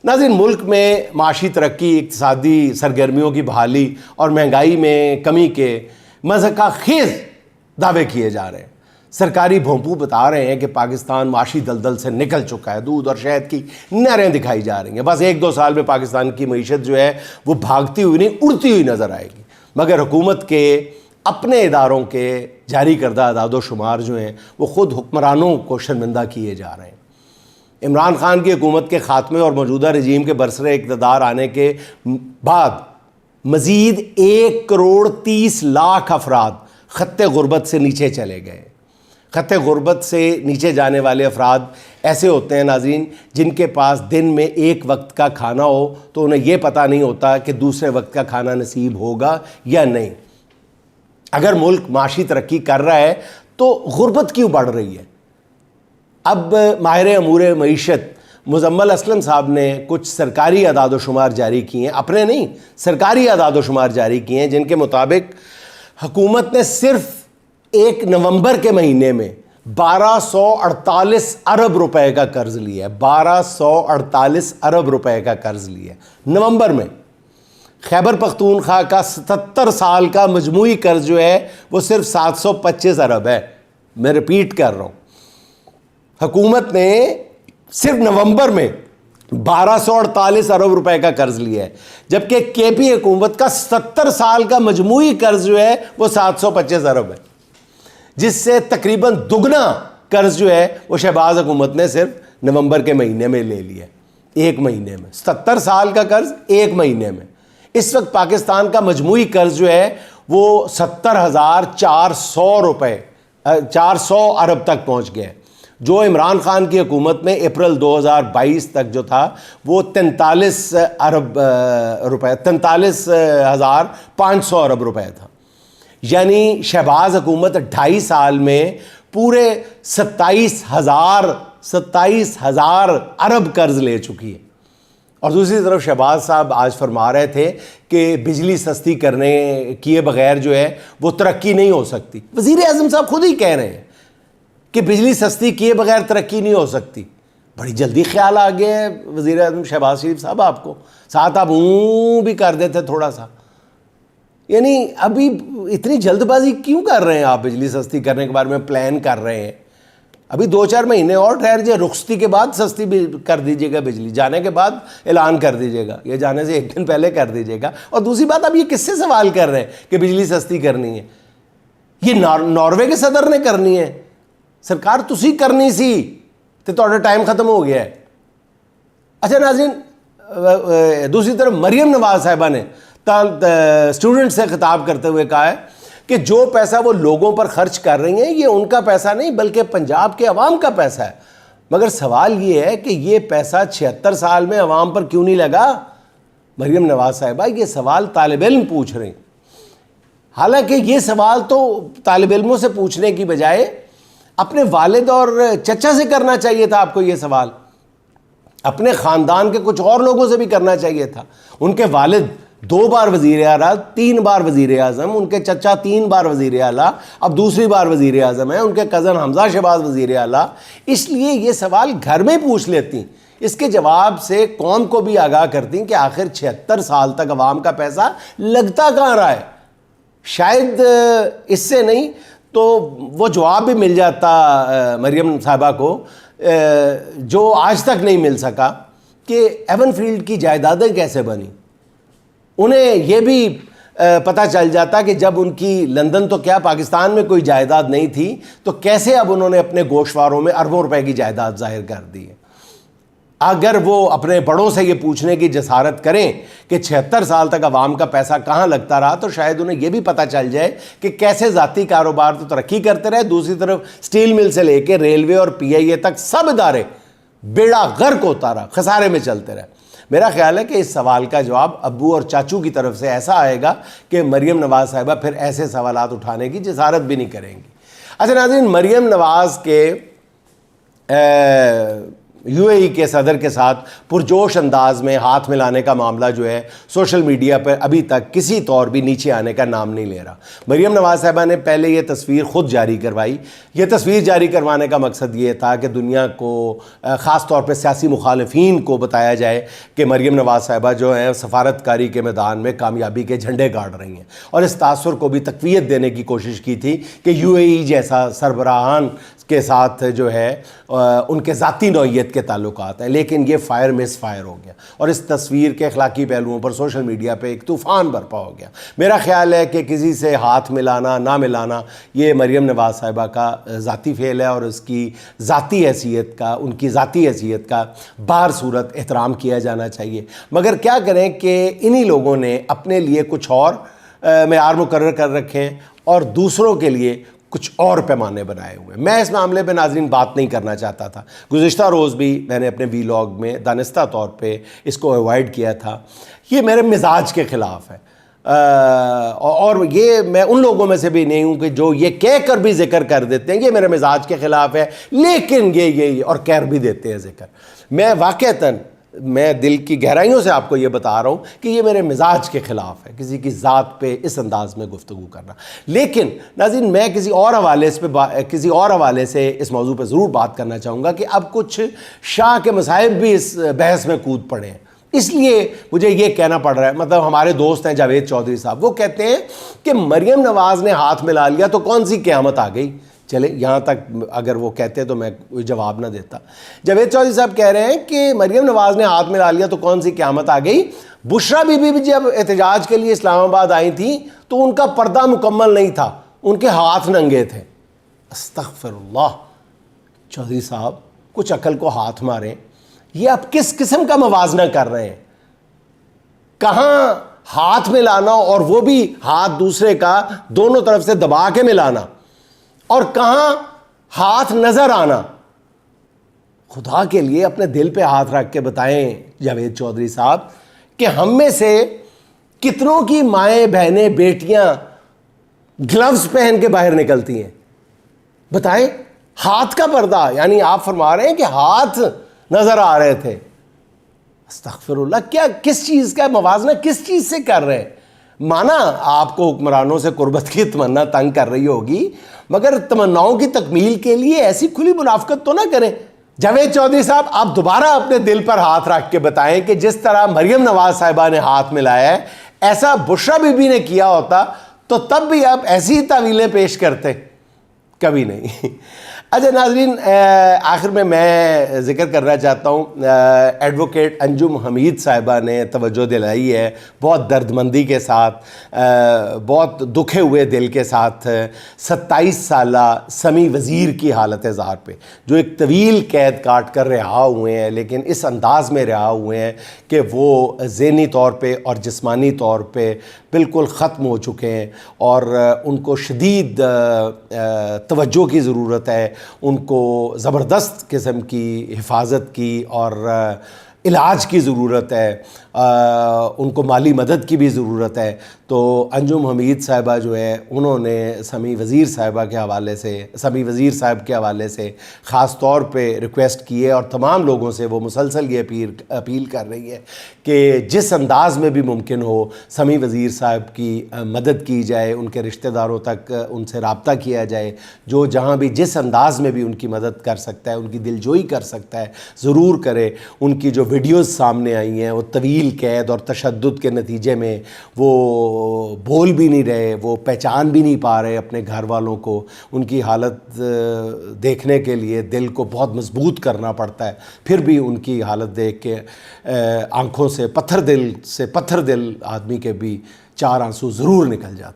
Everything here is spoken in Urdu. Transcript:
ناظرین، ملک میں معاشی ترقی، اقتصادی سرگرمیوں کی بحالی اور مہنگائی میں کمی کے مضحکہ خیز دعوے کیے جا رہے ہیں۔ سرکاری بھونپو بتا رہے ہیں کہ پاکستان معاشی دلدل سے نکل چکا ہے، دودھ اور شہد کی نہریں دکھائی جا رہی ہیں، بس 1-2 سال میں پاکستان کی معیشت جو ہے وہ بھاگتی ہوئی نہیں اڑتی ہوئی نظر آئے گی۔ مگر حکومت کے اپنے اداروں کے جاری کردہ اعداد و شمار جو ہیں وہ خود حکمرانوں کو شرمندہ کیے جا رہے ہیں۔ عمران خان کی حکومت کے خاتمے اور موجودہ رجیم کے برسر اقتدار آنے کے بعد مزید 1,30,00,000 افراد خط غربت سے نیچے چلے گئے۔ خط غربت سے نیچے جانے والے افراد ایسے ہوتے ہیں ناظرین جن کے پاس دن میں ایک وقت کا کھانا ہو تو انہیں یہ پتہ نہیں ہوتا کہ دوسرے وقت کا کھانا نصیب ہوگا یا نہیں۔ اگر ملک معاشی ترقی کر رہا ہے تو غربت کیوں بڑھ رہی ہے؟ اب ماہر امور معیشت مزمل اسلم صاحب نے کچھ سرکاری اعداد و شمار جاری کیے ہیں، اپنے نہیں، سرکاری اعداد و شمار جاری کیے ہیں، جن کے مطابق حکومت نے صرف 1 نومبر کے مہینے میں 1248 ارب روپے کا قرض لیا ہے۔ 1248 ارب روپے کا قرض لیا ہے نومبر میں۔ خیبر پختونخوا کا 77 سال کا مجموعی قرض جو ہے وہ صرف 725 ارب ہے۔ میں ریپیٹ کر رہا ہوں، حکومت نے صرف نومبر میں 1248 ارب روپے کا قرض لیا ہے، جبکہ کے پی حکومت کا 70 سال کا مجموعی قرض جو ہے وہ 725 ارب ہے، جس سے تقریباً دگنا قرض جو ہے وہ شہباز حکومت نے صرف نومبر کے مہینے میں لے لیا، 1 مہینے میں 70 سال کا قرض 1 مہینے میں۔ اس وقت پاکستان کا مجموعی قرض جو ہے وہ 70,400 روپے 400 ارب تک پہنچ گیا ہے، جو عمران خان کی حکومت میں اپریل 2022 تک جو تھا وہ 43 ارب روپے 43,500 ارب روپے تھا۔ یعنی شہباز حکومت 2.5 سال میں پورے 27,000 ارب قرض لے چکی ہے۔ اور دوسری طرف شہباز صاحب آج فرما رہے تھے کہ بجلی سستی کرنے کیے بغیر جو ہے وہ ترقی نہیں ہو سکتی۔ وزیر اعظم صاحب خود ہی کہہ رہے ہیں کہ بجلی سستی کیے بغیر ترقی نہیں ہو سکتی۔ بڑی جلدی خیال آ گیا ہے وزیر اعظم شہباز شریف صاحب آپ کو، ساتھ آپ بھی کر دیتے تھوڑا سا۔ یعنی ابھی اتنی جلد بازی کیوں کر رہے ہیں آپ؟ بجلی سستی کرنے کے بارے میں پلان کر رہے ہیں، ابھی 2-4 مہینے اور ٹھہر جائے، رخصتی کے بعد سستی بھی کر دیجیے گا، بجلی جانے کے بعد اعلان کر دیجیے گا، یہ جانے سے 1 دن پہلے کر دیجیے گا۔ اور دوسری بات، اب یہ کس سے سوال کر رہے ہیں کہ بجلی سستی کرنی ہے؟ یہ ناروے کے صدر نے کرنی ہے، سرکار تسی کرنی سی تو تھوڑا ٹائم ختم ہو گیا ہے۔ اچھا ناظرین، دوسری طرف مریم نواز صاحبہ نے اسٹوڈنٹ سے خطاب کرتے ہوئے کہا ہے کہ جو پیسہ وہ لوگوں پر خرچ کر رہی ہیں یہ ان کا پیسہ نہیں بلکہ پنجاب کے عوام کا پیسہ ہے۔ مگر سوال یہ ہے کہ یہ پیسہ 76 سال میں عوام پر کیوں نہیں لگا؟ مریم نواز صاحبہ یہ سوال طالب علم پوچھ رہے ہیں، حالانکہ یہ سوال تو طالب علموں سے پوچھنے کی بجائے اپنے والد اور چچا سے کرنا چاہیے تھا۔ آپ کو یہ سوال اپنے خاندان کے کچھ اور لوگوں سے بھی کرنا چاہیے تھا۔ ان کے والد 2 بار وزیر اعلیٰ، 3 بار وزیر اعظم، ان کے چچا 3 بار وزیر اعلیٰ، اب دوسری بار وزیر اعظم ہیں، ان کے کزن حمزہ شہباز وزیر اعلیٰ، اس لیے یہ سوال گھر میں پوچھ لیتی، اس کے جواب سے قوم کو بھی آگاہ کرتی کہ آخر 76 سال تک عوام کا پیسہ لگتا کہاں رہا ہے۔ شاید اس سے نہیں تو وہ جواب بھی مل جاتا مریم صاحبہ کو جو آج تک نہیں مل سکا کہ ایون فیلڈ کی جائیدادیں کیسے بنی۔ انہیں یہ بھی پتہ چل جاتا کہ جب ان کی لندن تو کیا پاکستان میں کوئی جائیداد نہیں تھی تو کیسے اب انہوں نے اپنے گوشواروں میں اربوں روپے کی جائیداد ظاہر کر دی ہے۔ اگر وہ اپنے بڑوں سے یہ پوچھنے کی جسارت کریں کہ 76 سال تک عوام کا پیسہ کہاں لگتا رہا تو شاید انہیں یہ بھی پتہ چل جائے کہ کیسے ذاتی کاروبار تو ترقی کرتے رہے، دوسری طرف سٹیل مل سے لے کے ریلوے اور پی آئی اے تک سب ادارے بیڑا غرق ہوتا رہا، خسارے میں چلتے رہے۔ میرا خیال ہے کہ اس سوال کا جواب ابو اور چاچو کی طرف سے ایسا آئے گا کہ مریم نواز صاحبہ پھر ایسے سوالات اٹھانے کی جسارت بھی نہیں کریں گی۔ اچھا ناظرین، مریم نواز کے یو اے ای کے صدر کے ساتھ پرجوش انداز میں ہاتھ ملانے کا معاملہ جو ہے سوشل میڈیا پر ابھی تک کسی طور بھی نیچے آنے کا نام نہیں لے رہا۔ مریم نواز صاحبہ نے پہلے یہ تصویر خود جاری کروائی۔ یہ تصویر جاری کروانے کا مقصد یہ تھا کہ دنیا کو، خاص طور پہ سیاسی مخالفین کو بتایا جائے کہ مریم نواز صاحبہ جو ہیں سفارتکاری کے میدان میں کامیابی کے جھنڈے گاڑ رہی ہیں، اور اس تاثر کو بھی تقویت دینے کی کوشش کی تھی کہ یو اے ای جیسا سربراہان کے ساتھ جو ہے ان کے ذاتی نوعیت کے تعلقات ہیں، لیکن یہ فائر مس فائر ہو گیا اور اس تصویر کے اخلاقی پہلوؤں پر سوشل میڈیا پہ ایک طوفان برپا ہو گیا۔ میرا خیال ہے کہ کسی سے ہاتھ ملانا نہ ملانا یہ مریم نواز صاحبہ کا ذاتی فعل ہے، اور اس کی ذاتی حیثیت کا، ان کی ذاتی حیثیت کا بہر صورت احترام کیا جانا چاہیے۔ مگر کیا کریں کہ انہی لوگوں نے اپنے لیے کچھ اور معیار مقرر کر رکھے ہیں اور دوسروں کے لیے کچھ اور پیمانے بنائے ہوئے۔ میں اس معاملے پہ ناظرین بات نہیں کرنا چاہتا تھا، گزشتہ روز بھی میں نے اپنے ویلاگ میں دانستہ طور پہ اس کو اوائڈ کیا تھا۔ یہ میرے مزاج کے خلاف ہے، اور یہ میں ان لوگوں میں سے بھی نہیں ہوں کہ جو یہ کہہ کر بھی ذکر کر دیتے ہیں، یہ میرے مزاج کے خلاف ہے، لیکن یہ اور کہہ بھی دیتے ہیں ذکر۔ میں واقعتاً میں دل کی گہرائیوں سے آپ کو یہ بتا رہا ہوں کہ یہ میرے مزاج کے خلاف ہے کسی کی ذات پہ اس انداز میں گفتگو کرنا۔ لیکن ناظرین میں کسی اور حوالے سے اس موضوع پہ ضرور بات کرنا چاہوں گا کہ اب کچھ شاہ کے مصائب بھی اس بحث میں کود پڑے ہیں، اس لیے مجھے یہ کہنا پڑ رہا ہے۔ مطلب ہمارے دوست ہیں جاوید چودھری صاحب، وہ کہتے ہیں کہ مریم نواز نے ہاتھ ملا لیا تو کون سی قیامت آ گئی۔ چلے یہاں تک اگر وہ کہتے تو میں کوئی جواب نہ دیتا۔ جاوید چودھری صاحب کہہ رہے ہیں کہ مریم نواز نے ہاتھ ملا لیا تو کون سی قیامت آ گئی۔ بشرا بی بی جب احتجاج کے لیے اسلام آباد آئی تھیں تو ان کا پردہ مکمل نہیں تھا، ان کے ہاتھ ننگے تھے۔ استغفر اللہ، چودھری صاحب کچھ عقل کو ہاتھ ماریں، یہ آپ کس قسم کا موازنہ کر رہے ہیں؟ کہاں ہاتھ ملانا اور وہ بھی ہاتھ دوسرے کا دونوں طرف سے دبا کے ملانا، اور کہاں ہاتھ نظر آنا؟ خدا کے لیے اپنے دل پہ ہاتھ رکھ کے بتائیں جاوید چودھری صاحب کہ ہم میں سے کتنوں کی مائیں بہنیں بیٹیاں گلوز پہن کے باہر نکلتی ہیں؟ بتائیں، ہاتھ کا پردہ، یعنی آپ فرما رہے ہیں کہ ہاتھ نظر آ رہے تھے۔ استغفر اللہ، کیا کس چیز کا موازنہ کس چیز سے کر رہے ہیں؟ مانا آپ کو حکمرانوں سے قربت کی تمنا تنگ کر رہی ہوگی، مگر تمناؤں کی تکمیل کے لیے ایسی کھلی منافقت تو نہ کریں۔ جاوید چودھری صاحب آپ دوبارہ اپنے دل پر ہاتھ رکھ کے بتائیں کہ جس طرح مریم نواز صاحبہ نے ہاتھ ملایا ہے، ایسا بشرا بی بی نے کیا ہوتا تو تب بھی آپ ایسی ہی تعویلیں پیش کرتے؟ کبھی نہیں۔ اچھا ناظرین، آخر میں ذکر کرنا چاہتا ہوں، ایڈوکیٹ انجم حمید صاحبہ نے توجہ دلائی ہے بہت دردمندی کے ساتھ، بہت دکھے ہوئے دل کے ساتھ 27 سالہ سمیع وزیر کی حالت زار پہ، جو ایک طویل قید کاٹ کر رہا ہوئے ہیں، لیکن اس انداز میں رہا ہوئے ہیں کہ وہ ذہنی طور پہ اور جسمانی طور پہ بالکل ختم ہو چکے ہیں، اور ان کو شدید توجہ کی ضرورت ہے، ان کو زبردست قسم کی حفاظت کی اور علاج کی ضرورت ہے، ان کو مالی مدد کی بھی ضرورت ہے۔ تو انجم حمید صاحبہ جو ہے انہوں نے سمیع وزیر صاحب کے حوالے سے خاص طور پہ ریکویسٹ کی ہے، اور تمام لوگوں سے وہ مسلسل یہ اپیل کر رہی ہے کہ جس انداز میں بھی ممکن ہو سمیع وزیر صاحب کی مدد کی جائے، ان کے رشتہ داروں تک ان سے رابطہ کیا جائے، جو جہاں بھی جس انداز میں بھی ان کی مدد کر سکتا ہے، ان کی دلجوئی کر سکتا ہے ضرور کرے۔ ان کی جو ویڈیوز سامنے آئی ہیں، وہ طویل قید اور تشدد کے نتیجے میں وہ بول بھی نہیں رہے، وہ پہچان بھی نہیں پا رہے اپنے گھر والوں کو، ان کی حالت دیکھنے کے لیے دل کو بہت مضبوط کرنا پڑتا ہے، پھر بھی ان کی حالت دیکھ کے آنکھوں سے پتھر دل آدمی کے بھی 4 آنسو ضرور نکل جاتے ہیں۔